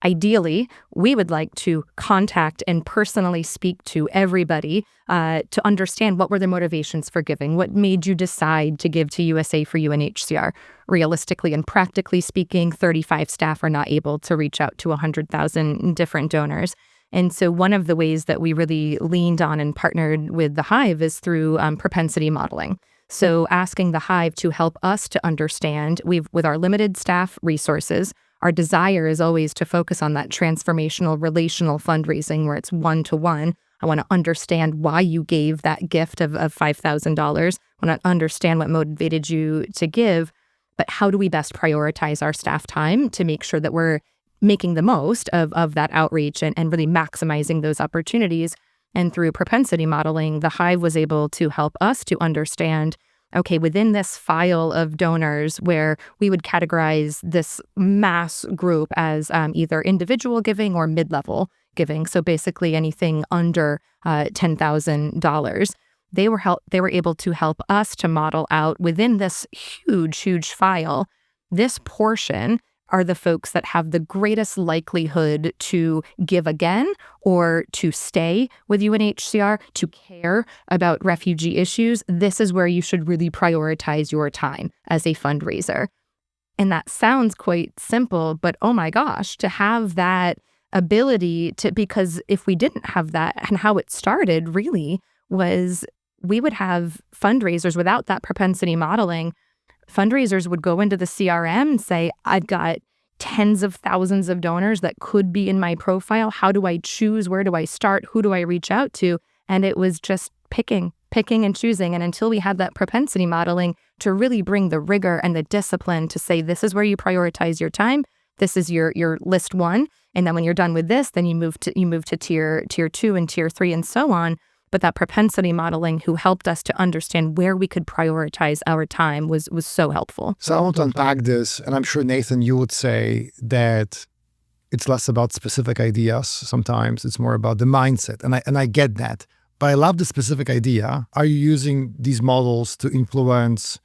Ideally, we would like to contact and personally speak to everybody to understand what were their motivations for giving, what made you decide to give to USA for UNHCR. Realistically and practically speaking, 35 staff are not able to reach out to 100,000 different donors. And so one of the ways that we really leaned on and partnered with the Hive is through propensity modeling. So asking the Hive to help us to understand, with our limited staff resources, our desire is always to focus on that transformational relational fundraising where it's one-to-one. I want to understand why you gave that gift of $5,000. I want to understand what motivated you to give, but how do we best prioritize our staff time to make sure that we're making the most of that outreach and really maximizing those opportunities. And through propensity modeling, the Hive was able to help us to understand, okay, within this file of donors where we would categorize this mass group as either individual giving or mid-level giving, so basically anything under $10,000, they were able to help us to model out within this huge file, this portion are the folks that have the greatest likelihood to give again or to stay with UNHCR, to care about refugee issues. This is where you should really prioritize your time as a fundraiser. And that sounds quite simple, but oh my gosh, to have that ability to, because if we didn't have that, and how it started really was we would have fundraisers without that propensity modeling. Fundraisers would go into the CRM and say, I've got tens of thousands of donors that could be in my profile. How do I choose? Where do I start? Who do I reach out to? And it was just picking and choosing. And until we had that propensity modeling to really bring the rigor and the discipline to say, this is where you prioritize your time. This is your list one. And then when you're done with this, then you move to tier 2 and tier 3 and so on. But that propensity modeling who helped us to understand where we could prioritize our time was so helpful. So I want to unpack this, and I'm sure, Nathan, you would say that it's less about specific ideas. Sometimes it's more about the mindset. And I get that. But I love the specific idea. Are you using these models to influence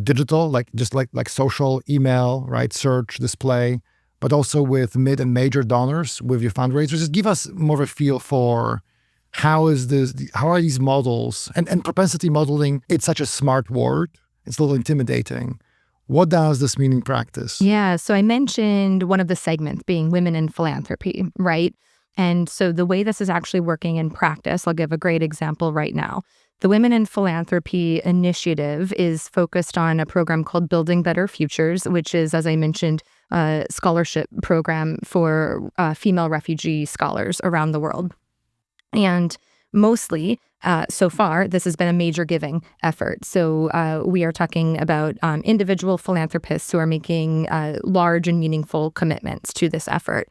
digital, like social, email, right, search, display, but also with mid and major donors with your fundraisers? Just give us more of a feel for how are these models and propensity modeling? It's such a smart word. It's a little intimidating. What does this mean in practice? Yeah, so I mentioned one of the segments being women in philanthropy, right? And so the way this is actually working in practice, I'll give a great example right now. The Women in Philanthropy initiative is focused on a program called Building Better Futures, which is, as I mentioned, a scholarship program for female refugee scholars around the world. And mostly, so far, this has been a major giving effort. So we are talking about individual philanthropists who are making large and meaningful commitments to this effort.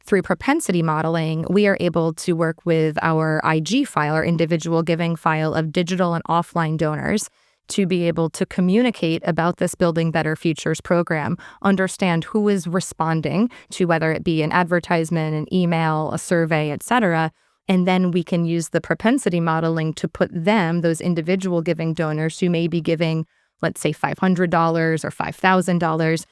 Through propensity modeling, we are able to work with our IG file, our individual giving file of digital and offline donors, to be able to communicate about this Building Better Futures program, understand who is responding to whether it be an advertisement, an email, a survey, et cetera. And then we can use the propensity modeling to put them, those individual giving donors who may be giving, let's say, $500 or $5,000,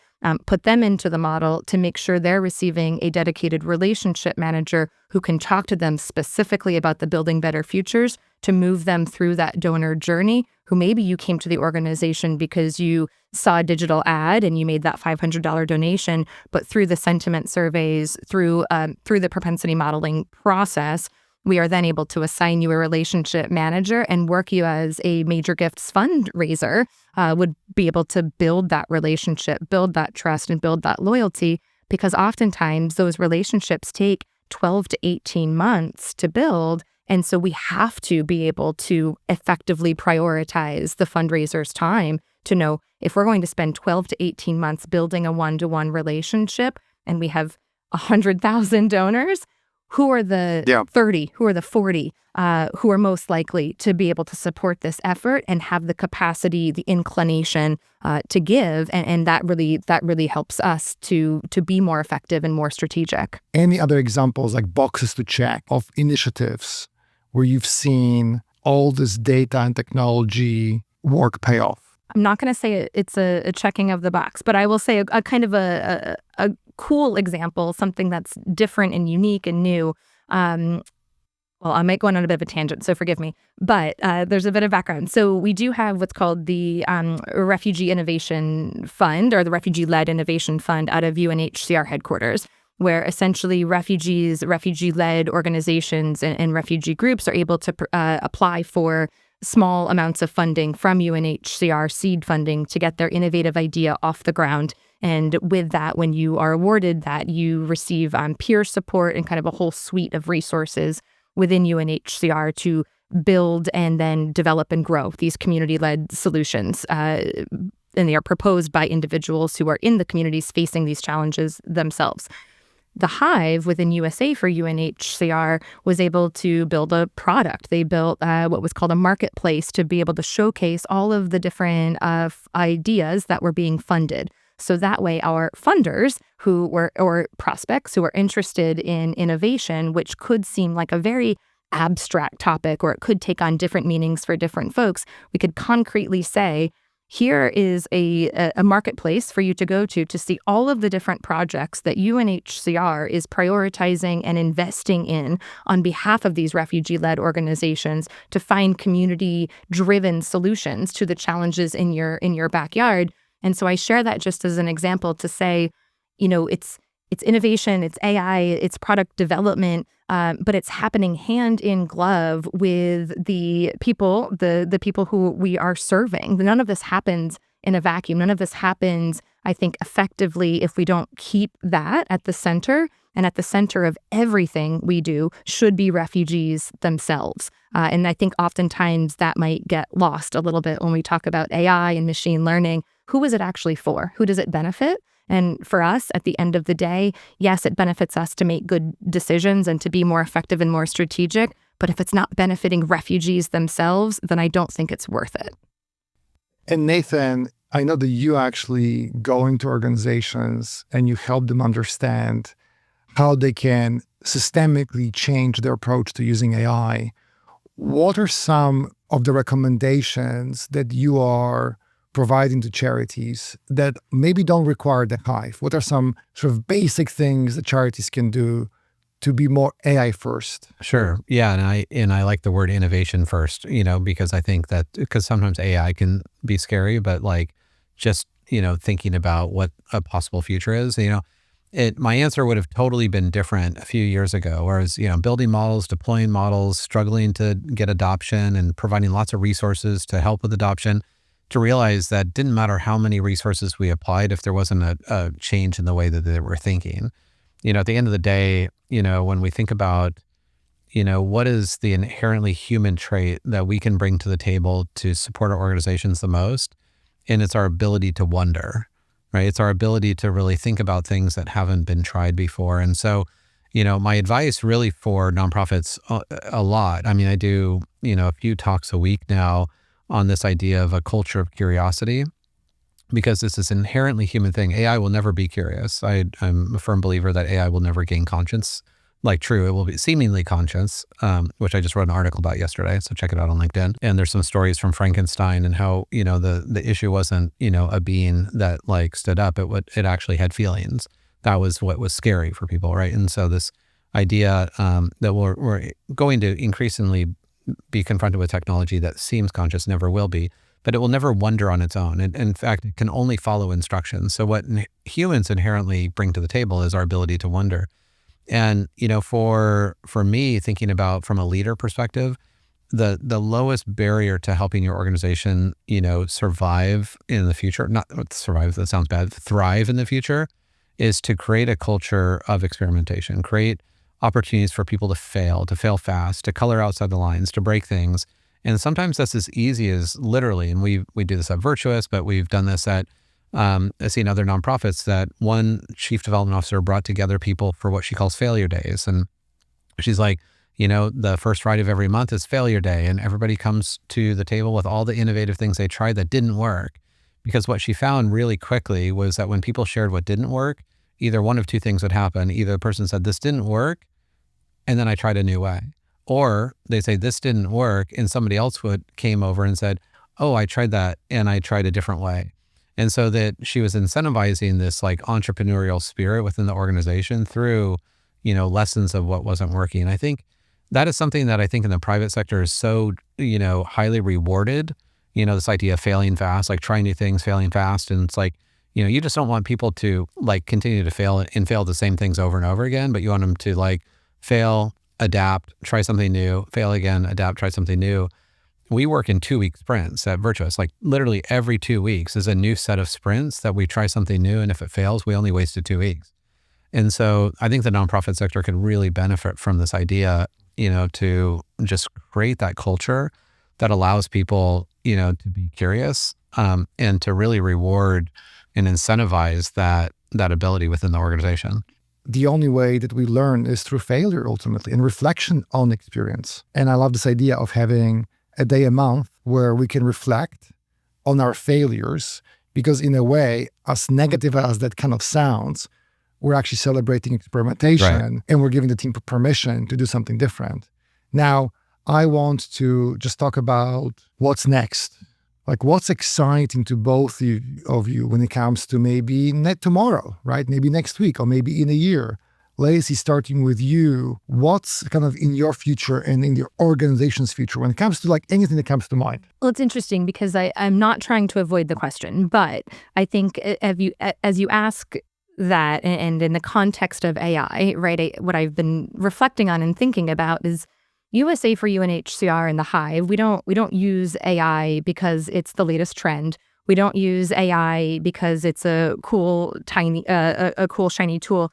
put them into the model to make sure they're receiving a dedicated relationship manager who can talk to them specifically about the Building Better Futures to move them through that donor journey, who maybe you came to the organization because you saw a digital ad and you made that $500 donation, but through the sentiment surveys, through the propensity modeling process, we are then able to assign you a relationship manager and work you as a major gifts fundraiser, would be able to build that relationship, build that trust, and build that loyalty, because oftentimes those relationships take 12 to 18 months to build. And so we have to be able to effectively prioritize the fundraiser's time to know if we're going to spend 12 to 18 months building a one-to-one relationship and we have 100,000 donors, who are the 30, who are the 40, who are most likely to be able to support this effort and have the capacity, the inclination to give, and that really helps us to be more effective and more strategic. Any other examples, like boxes to check, of initiatives where you've seen all this data and technology work pay off? I'm not going to say it's a checking of the box, but I will say a kind of a cool example, something that's different and unique and new. Well, I might go on a bit of a tangent, so forgive me, but there's a bit of background. So we do have what's called the Refugee Innovation Fund, or the Refugee-Led Innovation Fund, out of UNHCR headquarters, where essentially refugees, refugee-led organizations, and refugee groups are able to apply for small amounts of funding from UNHCR seed funding to get their innovative idea off the ground. And with that, when you are awarded that, you receive peer support and kind of a whole suite of resources within UNHCR to build and then develop and grow these community-led solutions. And they are proposed by individuals who are in the communities facing these challenges themselves. The Hive within USA for UNHCR was able to build a product. They built what was called a marketplace to be able to showcase all of the different ideas that were being funded. So that way our funders or prospects who are interested in innovation, which could seem like a very abstract topic, or it could take on different meanings for different folks, we could concretely say, here is a marketplace for you to go to see all of the different projects that UNHCR is prioritizing and investing in on behalf of these refugee-led organizations to find community-driven solutions to the challenges in your backyard. And so I share that just as an example to say, it's innovation, it's AI, it's product development, but it's happening hand in glove with the people, the people who we are serving. None of this happens in a vacuum. None of this happens, I think, effectively if we don't keep that at the center. And at the center of everything we do should be refugees themselves. And I think oftentimes that might get lost a little bit when we talk about AI and machine learning. Who is it actually for? Who does it benefit? And for us, at the end of the day, yes, it benefits us to make good decisions and to be more effective and more strategic. But if it's not benefiting refugees themselves, then I don't think it's worth it. And Nathan, I know that you actually go into organizations and you help them understand how they can systemically change their approach to using AI. What are some of the recommendations that you are providing to charities that maybe don't require the hive? What are some sort of basic things that charities can do to be more AI first? Sure. Yeah. And I like the word innovation first, because I think that because sometimes AI can be scary, but like just, thinking about what a possible future is, my answer would have totally been different a few years ago, whereas, building models, deploying models, struggling to get adoption and providing lots of resources to help with adoption, to realize that didn't matter how many resources we applied if there wasn't a change in the way that they were thinking. At the end of the day, when we think about, what is the inherently human trait that we can bring to the table to support our organizations the most? And it's our ability to wonder, right? It's our ability to really think about things that haven't been tried before. And so, my advice really for nonprofits a lot. I mean, I do, a few talks a week now on this idea of a culture of curiosity, because it's this inherently human thing. AI will never be curious. I'm a firm believer that AI will never gain conscience. Like true, it will be seemingly conscious, which I just wrote an article about yesterday. So check it out on LinkedIn. And there's some stories from Frankenstein and how, the issue wasn't, a being that like stood up. It actually had feelings. That was what was scary for people, right? And so this idea that we're going to increasingly be confronted with technology that seems conscious, never will be, but it will never wonder on its own. And in fact, it can only follow instructions. So what humans inherently bring to the table is our ability to wonder. And, for me, thinking about from a leader perspective, the lowest barrier to helping your organization, survive in the future, not survive, that sounds bad, thrive in the future, is to create a culture of experimentation, create opportunities for people to fail fast, to color outside the lines, to break things. And sometimes that's as easy as literally, and we do this at Virtuous, but we've done this at I've seen other nonprofits that one chief development officer brought together people for what she calls failure days. And she's like, the first Friday of every month is failure day. And everybody comes to the table with all the innovative things they tried that didn't work. Because what she found really quickly was that when people shared what didn't work, either one of two things would happen. Either the person said, this didn't work, and then I tried a new way. Or they say, this didn't work, and somebody else came over and said, oh, I tried that, and I tried a different way. And so that she was incentivizing this like entrepreneurial spirit within the organization through, lessons of what wasn't working. And I think that is something that I think in the private sector is so, highly rewarded, this idea of failing fast, like trying new things, failing fast. And it's like, you just don't want people to like continue to fail the same things over and over again, but you want them to like fail, adapt, try something new, fail again, adapt, try something new. We work in 2-week sprints at Virtuous. Like literally every 2 weeks is a new set of sprints that we try something new. And if it fails, we only wasted 2 weeks. And so I think the nonprofit sector could really benefit from this idea, to just create that culture that allows people, to be curious, and to really reward and incentivize that ability within the organization. The only way that we learn is through failure ultimately and reflection on experience. And I love this idea of having a day a month where we can reflect on our failures, because in a way, as negative as that kind of sounds, we're actually celebrating experimentation, right, and we're giving the team permission to do something different. Now, I want to just talk about what's next. Like what's exciting to both of you when it comes to maybe not tomorrow, right? Maybe next week or maybe in a year. Lacey, starting with you, what's kind of in your future and in your organization's future when it comes to like anything that comes to mind? Well, it's interesting because I'm not trying to avoid the question, but I think as you ask that, and in the context of AI, right, what I've been reflecting on and thinking about is USA for UNHCR and the Hive. We don't use AI because it's the latest trend. We don't use AI because it's a cool, shiny tool.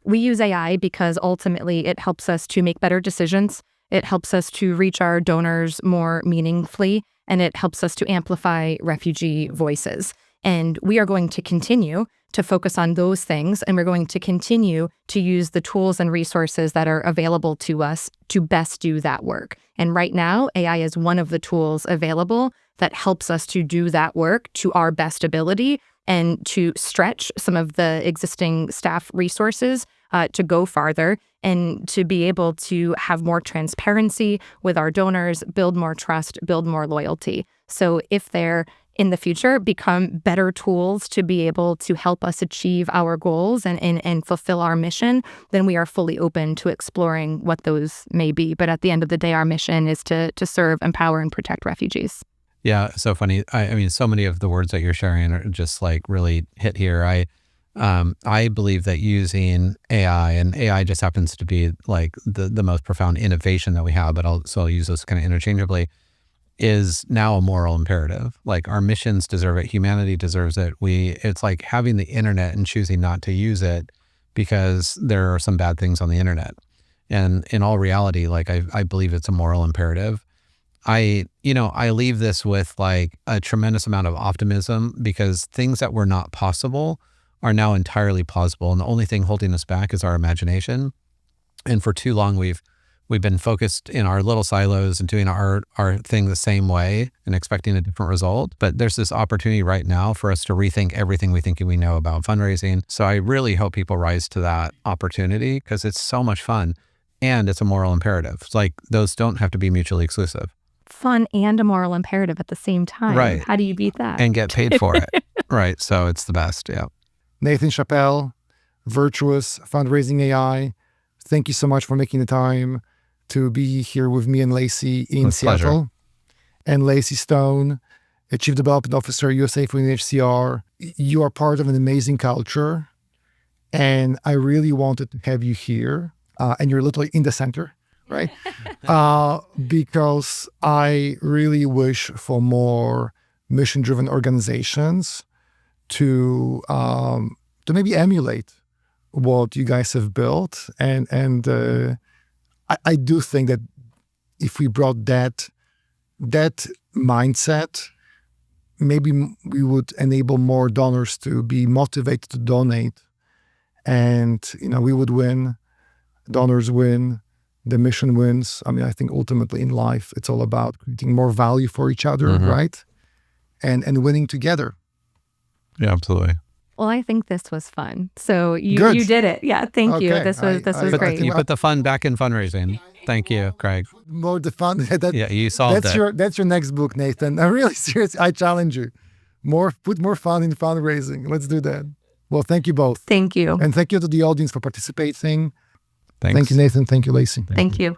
We use AI because ultimately it helps us to make better decisions. It helps us to reach our donors more meaningfully, and it helps us to amplify refugee voices. And we are going to continue to focus on those things, and we're going to continue to use the tools and resources that are available to us to best do that work. And right now, AI is one of the tools available that helps us to do that work to our best ability and to stretch some of the existing staff resources to go farther and to be able to have more transparency with our donors, build more trust, build more loyalty. So if they're in the future become better tools to be able to help us achieve our goals and fulfill our mission, then we are fully open to exploring what those may be. But at the end of the day, our mission is to serve, empower, and protect refugees. Yeah, so funny. I mean, so many of the words that you're sharing are just like really hit here. I believe that using AI, and AI just happens to be like the most profound innovation that we have, but I'll use those kind of interchangeably, is now a moral imperative. Like our missions deserve it. Humanity deserves it. It's like having the internet and choosing not to use it because there are some bad things on the internet. And in all reality, like I believe it's a moral imperative. I leave this with like a tremendous amount of optimism because things that were not possible are now entirely plausible. And the only thing holding us back is our imagination. And for too long, we've been focused in our little silos and doing our thing the same way and expecting a different result. But there's this opportunity right now for us to rethink everything we think we know about fundraising. So I really hope people rise to that opportunity because it's so much fun and it's a moral imperative. It's like those don't have to be mutually exclusive. Fun and a moral imperative at the same time. Right. How do you beat that? And get paid for it. Right. So it's the best. Yeah. Nathan Chappell, Virtuous, Fundraising.AI. Thank you so much for making the time to be here with me and Lacey in Seattle. Pleasure. And Lacey Stone, a Chief Development Officer, USA for UNHCR. You are part of an amazing culture. And I really wanted to have you here. And you're literally in the center, right? Because I really wish for more mission-driven organizations to maybe emulate what you guys have built. And I do think that if we brought that mindset, maybe we would enable more donors to be motivated to donate. And, we would win, donors win, the mission wins. I mean, I think ultimately in life, it's all about creating more value for each other, right? And winning together. Yeah, absolutely. Well, I think this was fun. So you did it. Yeah, thank you. This was great. You put the fun back in fundraising. Thank you, Craig. More the fun. Yeah, you solved it. That's your next book, Nathan. I'm really serious. I challenge you. Put more fun in fundraising. Let's do that. Well, thank you both. Thank you. And thank you to the audience for participating. Thanks. Thank you, Nathan. Thank you, Lacey. Thank you.